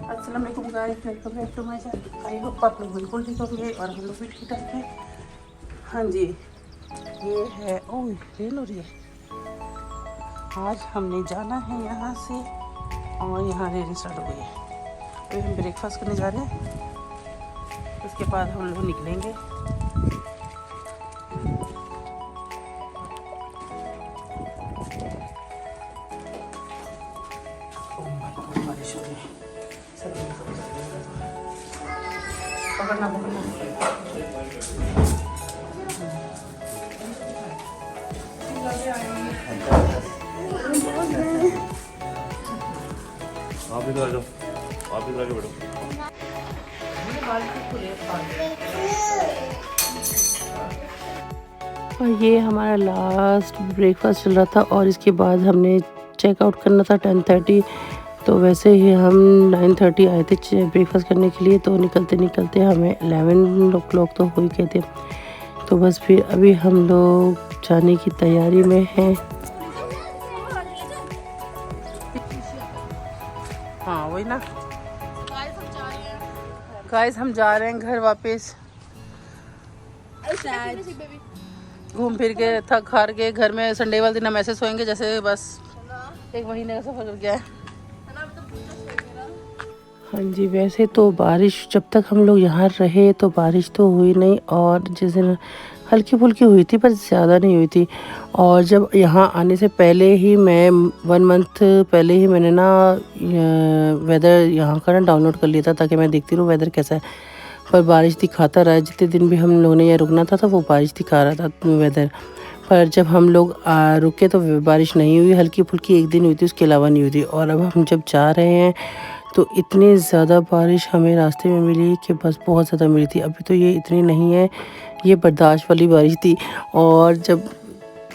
अस्सलाम वालेकुम guys, welcome back to my channel. I hope आप लोग बिल्कुल ठीक होंगे और हम लोग भी ठीक ठाक हैं। हाँ जी, ये है ओह रेन हो रही है। आज हमने जाना है यहाँ से और यहाँ रेन स्टार्ट हो गई है। तो हम ब्रेकफास्ट करने जा रहे हैं, उसके बाद हम लोग निकलेंगे। बारिश हो रही है, पकड़ना पकड़ना। आप इधर आ जाओ, आप इधर आके बैठो। और ये हमारा लास्ट ब्रेकफास्ट चल रहा था और इसके बाद हमने चेकआउट करना था 10:30। तो वैसे ही हम 9:30 आए थे ब्रेकफास्ट करने के लिए। तो निकलते निकलते हमें 11 o'clock तो हो ही गए थे। तो बस फिर अभी हम लोग जाने की तैयारी में हैं। हाँ वही ना गाइस, हम जा रहे हैं घर वापस। घूम फिर के थक हार के घर में संडे वाले दिन हम ऐसे सोएंगे जैसे बस एक महीने का सफर कर गया है। हाँ जी, वैसे तो बारिश जब तक हम लोग यहाँ रहे तो बारिश तो हुई नहीं, और जिस दिन हल्की फुल्की हुई थी पर ज़्यादा नहीं हुई थी। और जब यहाँ आने से पहले ही मैं 1 month पहले ही मैंने ना वेदर यहाँ का ना डाउनलोड कर लिया था ताकि मैं देखती रहूँ वेदर कैसा है। पर बारिश दिखाता रहा, जितने दिन भी हम लोगों ने यहाँ रुकना था वो बारिश दिखा रहा था वेदर। पर जब हम लोग रुके तो बारिश नहीं हुई, हल्की फुल्की एक दिन हुई थी, उसके अलावा नहीं हुई थी। और अब हम जब जा रहे हैं तो इतनी ज़्यादा बारिश हमें रास्ते में मिली कि बस बहुत ज़्यादा मिली थी। अभी तो ये इतनी नहीं है, ये बर्दाश्त वाली बारिश थी। और जब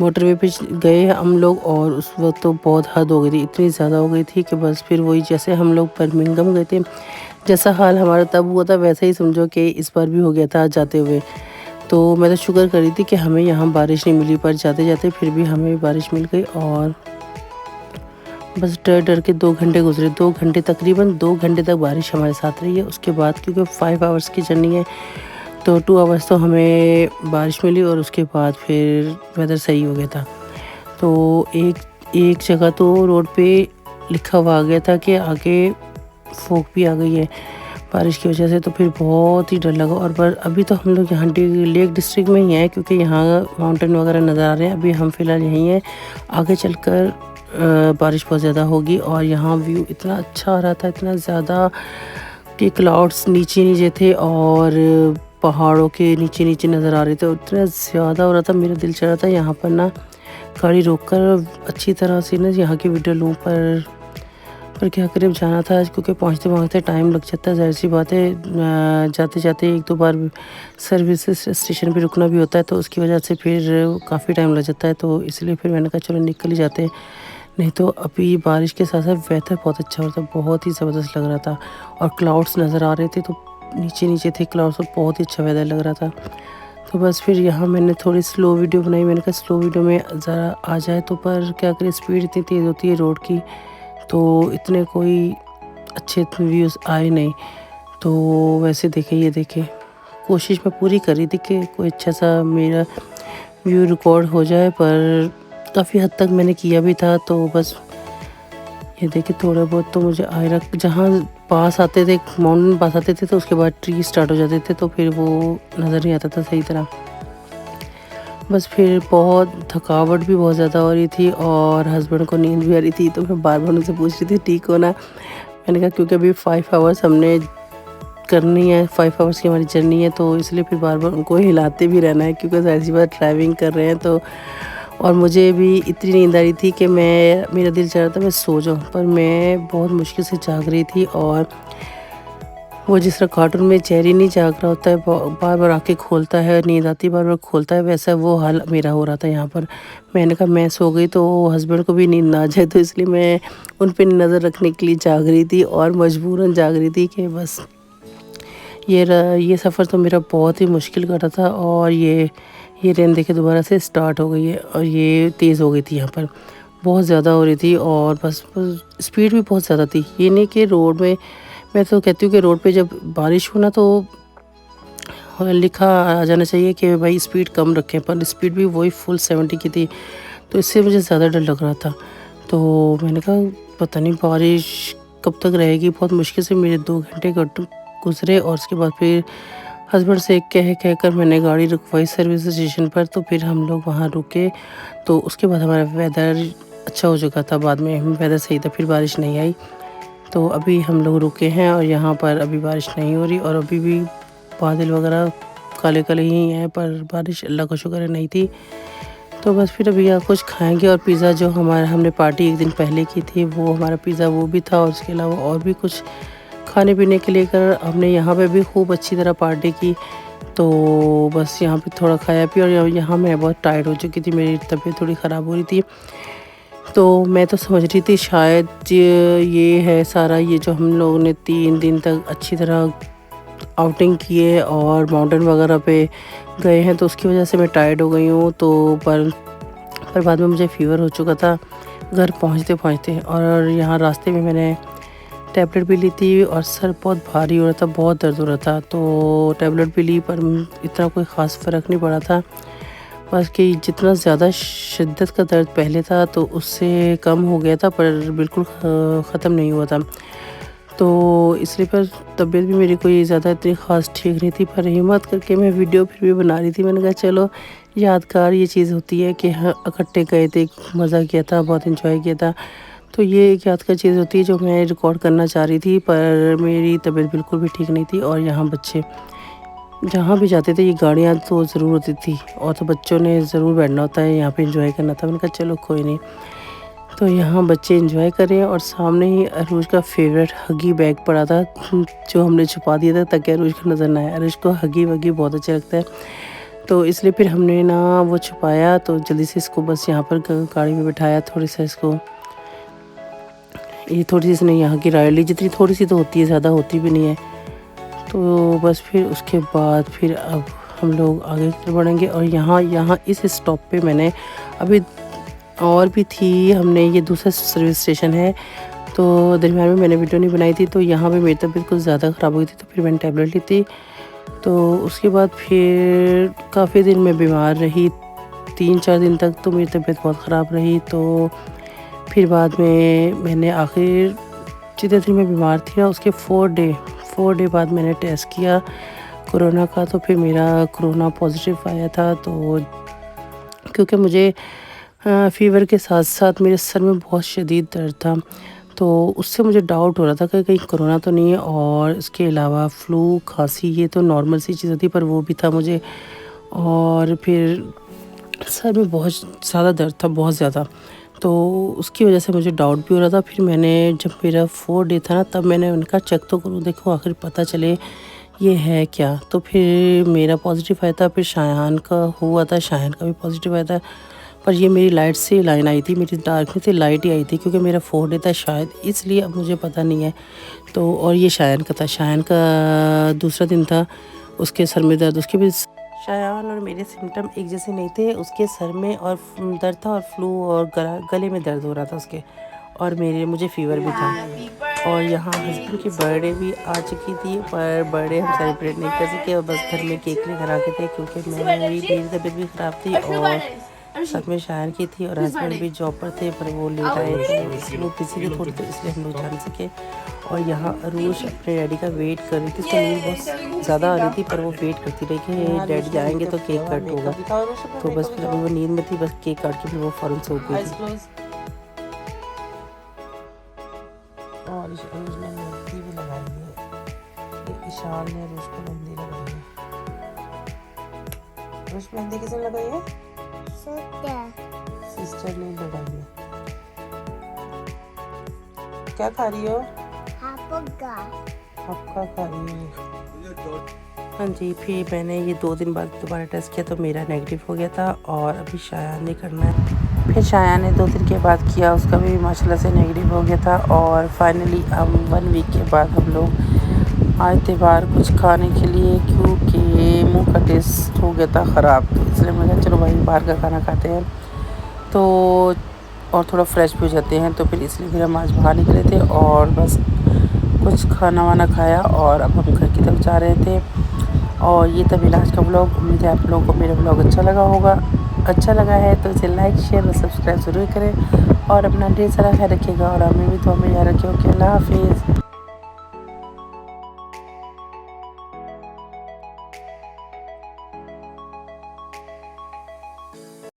मोटरवे पे गए हम लोग और उस वक्त तो बहुत हद हो गई थी, इतनी ज़्यादा हो गई थी कि बस फिर वही जैसे हम लोग बर्मिंघम गए थे, जैसा हाल हमारा तब हुआ था वैसे ही समझो कि इस बार भी हो गया था जाते हुए। तो मैं तो शुक्र करी थी कि हमें यहाँ बारिश नहीं मिली, पर जाते जाते फिर भी हमें बारिश मिल गई। और बस डर डर के 2 घंटे गुजरे, 2 घंटे तकरीबन 2 घंटे तक बारिश हमारे साथ रही है। उसके बाद क्योंकि 5 hours की जर्नी है तो 2 hours तो हमें बारिश मिली और उसके बाद फिर वेदर सही हो गया था। तो एक जगह तो रोड पे लिखा हुआ आ गया था कि आगे फोग भी आ गई है बारिश की वजह से। तो फिर बहुत ही डर लगा। और पर अभी तो हम लोग यहाँ लेक डिस्ट्रिक्ट में ही हैं क्योंकि यहाँ माउंटेन वगैरह नज़र आ रहे हैं। अभी हम फ़िलहाल यहीं हैं, आगे चलकर बारिश बहुत ज़्यादा होगी। और यहाँ व्यू इतना अच्छा आ रहा था, इतना ज़्यादा कि क्लाउड्स नीचे नीचे थे और पहाड़ों के नीचे नीचे नज़र आ रहे थे। और इतना ज़्यादा हो रहा था, मेरा दिल चाह रहा था यहाँ पर ना गाड़ी रोककर अच्छी तरह से ना यहाँ की वीडियो लूँ। पर क्या करीब जाना था क्योंकि पहुँचते पहुँचते टाइम लग जाता है, ज़ाहिर सी बात है। जाते जाते 1-2 बार सर्विस स्टेशन पे रुकना भी होता है, तो उसकी वजह से फिर काफ़ी टाइम लग जाता है। तो इसलिए फिर मैंने कहा चलो निकल ही जाते हैं। नहीं तो अभी बारिश के साथ साथ वेदर बहुत अच्छा हो रहा था, बहुत ही ज़बरदस्त लग रहा था। और क्लाउड्स नज़र आ रहे थे तो नीचे नीचे थे क्लाउड्स और बहुत ही अच्छा वेदर लग रहा था। तो बस फिर यहाँ मैंने थोड़ी स्लो वीडियो बनाई। मैंने कहा स्लो वीडियो में ज़रा आ जाए, तो पर क्या करें स्पीड इतनी तेज़ होती है रोड की, तो इतने कोई अच्छे व्यूज़ आए नहीं। तो वैसे देखे ये देखे कोशिश मैं पूरी करी थी कि कोई अच्छा सा मेरा व्यू रिकॉर्ड हो जाए, पर काफ़ी हद तक मैंने किया भी था। तो बस ये देखिए थोड़ा बहुत तो मुझे आए रख, जहाँ पास आते थे माउंटेन पास आते थे तो उसके बाद ट्री स्टार्ट हो जाते थे तो फिर वो नज़र नहीं आता था सही तरह। बस फिर बहुत थकावट भी बहुत ज़्यादा हो रही थी और हस्बैंड को नींद भी आ रही थी। तो मैं बार बार उनसे पूछ रही थी ठीक हो ना। मैंने कहा क्योंकि अभी 5 hours हमने करनी है, 5 hours की हमारी जर्नी है, तो इसलिए फिर बार बार उनको हिलाते भी रहना है क्योंकि ज़ाहिर सी बात ड्राइविंग कर रहे हैं। तो और मुझे भी इतनी नींद आ रही थी कि मेरा दिल चाह रहा था मैं सो जाऊँ, पर मैं बहुत मुश्किल से जाग रही थी। और वो जिस तरह कार्टून में चेरी नहीं जाग रहा होता है, बार बार आँखें खोलता है, नींद आती है बार बार खोलता है, वैसा वो हाल मेरा हो रहा था यहाँ पर। मैंने कहा मैं सो गई तो हस्बैंड को भी नींद ना आ जाए, तो इसलिए मैं उन पर नज़र रखने के लिए जाग रही थी और मजबूरन जाग रही थी कि बस ये सफ़र तो मेरा बहुत ही मुश्किल का रहा था। और ये रेन देखे दोबारा से स्टार्ट हो गई है और ये तेज़ हो गई थी, यहाँ पर बहुत ज़्यादा हो रही थी। और बस स्पीड भी बहुत ज़्यादा थी। ये नहीं कि रोड में मैं तो कहती हूँ कि रोड पे जब बारिश हो ना तो लिखा आ जाना चाहिए कि भाई स्पीड कम रखें, पर स्पीड भी वही फुल 70 की थी, तो इससे मुझे ज़्यादा डर लग रहा था। तो मैंने कहा पता नहीं बारिश कब तक रहेगी। बहुत मुश्किल से मेरे 2 घंटे गुज़रे और उसके बाद फिर हस्बैंड से कहकर मैंने गाड़ी रुकवाई सर्विस स्टेशन पर। तो फिर हम लोग वहाँ रुके, तो उसके बाद हमारा वेदर अच्छा हो चुका था। बाद में वेदर सही था, फिर बारिश नहीं आई। तो अभी हम लोग रुके हैं और यहाँ पर अभी बारिश नहीं हो रही और अभी भी बादल वगैरह काले-काले ही हैं, पर बारिश अल्लाह का शुक्र है नहीं थी। तो बस फिर अभी यहाँ कुछ खाएँगे और पिज़्ज़ा जो हमने पार्टी एक दिन पहले की थी, वो हमारा पिज़्ज़ा वो भी था और उसके अलावा और भी कुछ खाने-पीने के लिए कर हमने यहाँ पे भी खूब अच्छी तरह पार्टी की। तो बस यहाँ पे थोड़ा खाया पिया और यहाँ मैं बहुत टायर्ड हो चुकी थी, मेरी तबीयत थोड़ी ख़राब हो रही थी। तो मैं तो समझ रही थी शायद ये है सारा, ये जो हम लोगों ने 3 दिन तक अच्छी तरह आउटिंग किए और माउंटेन वगैरह पे गए हैं, तो उसकी वजह से मैं टायर्ड हो गई हूँ। तो पर बाद में मुझे फ़ीवर हो चुका था घर पहुँचते-पहुँचते, और यहाँ रास्ते में मैंने टैबलेट भी ली थी और सर बहुत भारी हो रहा था, बहुत दर्द हो रहा था। तो टैबलेट भी ली पर इतना कोई ख़ास फ़र्क नहीं पड़ा था। बस कि जितना ज़्यादा शिद्दत का दर्द पहले था तो उससे कम हो गया था, पर बिल्कुल ख़त्म नहीं हुआ था। तो इसलिए पर तबीयत भी मेरी कोई ज़्यादा इतनी ख़ास ठीक नहीं थी, पर हिम्मत करके मैं वीडियो फिर भी बना रही थी। मैंने कहा चलो यादगार ये चीज़ होती है कि हाँ इकट्ठे गए थे, मज़ा किया था, बहुत एंजॉय किया था। तो ये एक यादगार चीज़ होती है जो मैं रिकॉर्ड करना चाह रही थी, पर मेरी तबीयत बिल्कुल भी ठीक नहीं थी। और यहाँ बच्चे जहाँ भी जाते थे ये गाड़ियाँ तो ज़रूर होती थी और तो बच्चों ने ज़रूर बैठना होता है, यहाँ पे एंजॉय करना था। मैंने कहा चलो कोई नहीं। तो यहाँ बच्चे एंजॉय कर रहे हैं और सामने ही अरूज का फेवरेट हगी बैग पड़ा था, जो हमने छुपा दिया था ताकि अरूज को नज़र ना आए। अरूज को हगी वगी बहुत अच्छा लगता है, तो इसलिए फिर हमने ना वो छुपाया। तो जल्दी से इसको बस यहाँ पर गाड़ी में बिठाया, थोड़ी सा इसको ये थोड़ी सी इसने यहाँ की राइड ली, जितनी थोड़ी सी तो होती है, ज़्यादा होती भी नहीं है। तो बस फिर उसके बाद फिर अब हम लोग आगे की तरफ बढ़ेंगे। और यहाँ इस स्टॉप पे मैंने अभी और भी थी, हमने ये दूसरा सर्विस स्टेशन है, तो दरमियान में मैंने वीडियो नहीं बनाई थी। तो यहाँ पे मेरी तबीयत कुछ ज़्यादा ख़राब हुई थी, तो फिर मैंने टैबलेट ली थी। तो उसके बाद फिर काफ़ी दिन मैं बीमार रही, 3-4 दिन तक तो मेरी तबीयत बहुत ख़राब रही। तो फिर बाद में मैंने आखिर जितने दिन मैं बीमार थी ना उसके 4 डे बाद मैंने टेस्ट किया कोरोना का, तो फिर मेरा कोरोना पॉजिटिव आया था। तो क्योंकि मुझे फ़ीवर के साथ साथ मेरे सर में बहुत शदीद दर्द था, तो उससे मुझे डाउट हो रहा था कि कहीं कोरोना तो नहीं है। और इसके अलावा फ्लू, खांसी ये तो नॉर्मल सी चीज़ थी, पर वो भी था मुझे। और फिर सर में बहुत ज़्यादा दर्द था, बहुत ज़्यादा, तो उसकी वजह से मुझे डाउट भी हो रहा था। फिर मैंने जब मेरा 4 डे था ना, तब मैंने उनका चेक तो करूँ, देखो आखिर पता चले ये है क्या। तो फिर मेरा पॉजिटिव आया था, फिर शायान का हुआ था, शायान का भी पॉजिटिव आया था। पर ये मेरी लाइट से लाइन आई थी, मेरी डार्क में से लाइट ही आई थी, क्योंकि मेरा 4 डे था शायद, इसलिए अब मुझे पता नहीं है। तो और ये शायान का था, शायान का दूसरा दिन था, उसके सर में दर्द, उसके भी शायान और मेरे सिम्टम एक जैसे नहीं थे। उसके सर में और दर्द था और फ्लू और गले में दर्द हो रहा था उसके, और मुझे फ़ीवर भी था। और यहाँ हस्बैंड की बर्थडे भी आ चुकी थी, पर बर्थडे हम सेलिब्रेट नहीं कर सके और बस घर में केक लेकर आ गए थे, क्योंकि मेरी तबीयत भी ख़राब थी और साथ में शायर की थी, और हस्बैंड भी जॉब पर थे, पर वो लेट आए थे, वो बिजी थे थोड़ी, तो इसलिए हम लोग जा नहीं सके। और यहाँ अरूज अपने डैडी का वेट कर रही थी, उसको नींद बहुत ज़्यादा आ रही थी, पर वो वेट करती रही कि डैडी जाएंगे तो केक कट होगा। तो बस फिर अभी वो नींद में थी, बस केक काट के फिर वो फ़ौरन सो गई थी। और अरूज ने मेहंदी भी लगाई है, ईशान ने अरूज को मेहंदी लगाई है। अरूज मेहंदी किसने लगाई है? सिस्टर ने लगाई है। क्या खा रही हो? आपका खा रही है। हाँ जी, फिर मैंने ये 2 दिन बाद दोबारा टेस्ट किया, तो मेरा नेगेटिव हो गया था, और अभी शायान ने करना है। फिर शायान ने 2 दिन के बाद किया, उसका भी माशाल्लाह से नेगेटिव हो गया था। और फाइनली हम 1 वीक के बाद हम लोग आए थे बाहर कुछ खाने के लिए, क्योंकि मुंह का टेस्ट हो गया था ख़राब, तो इसलिए मैंने कहा चलो भाई बाहर का खाना खाते हैं, तो और थोड़ा फ्रेश भी हो जाते हैं। तो फिर इसलिए फिर हम आज बाहर निकले थे, और बस कुछ खाना वाना खाया और अब हम घर की तरफ जा रहे थे। और ये तभी आज का व्लॉग। उम्मीद है आप लोगों को मेरा व्लॉग अच्छा लगा होगा। अच्छा लगा है तो इसे लाइक शेयर और सब्सक्राइब ज़रूर करें और अपना ढेर सारा ख्याल रखिएगा और हमें भी तो हमें याद रखिए। ओके, अल्लाह हाफिज़।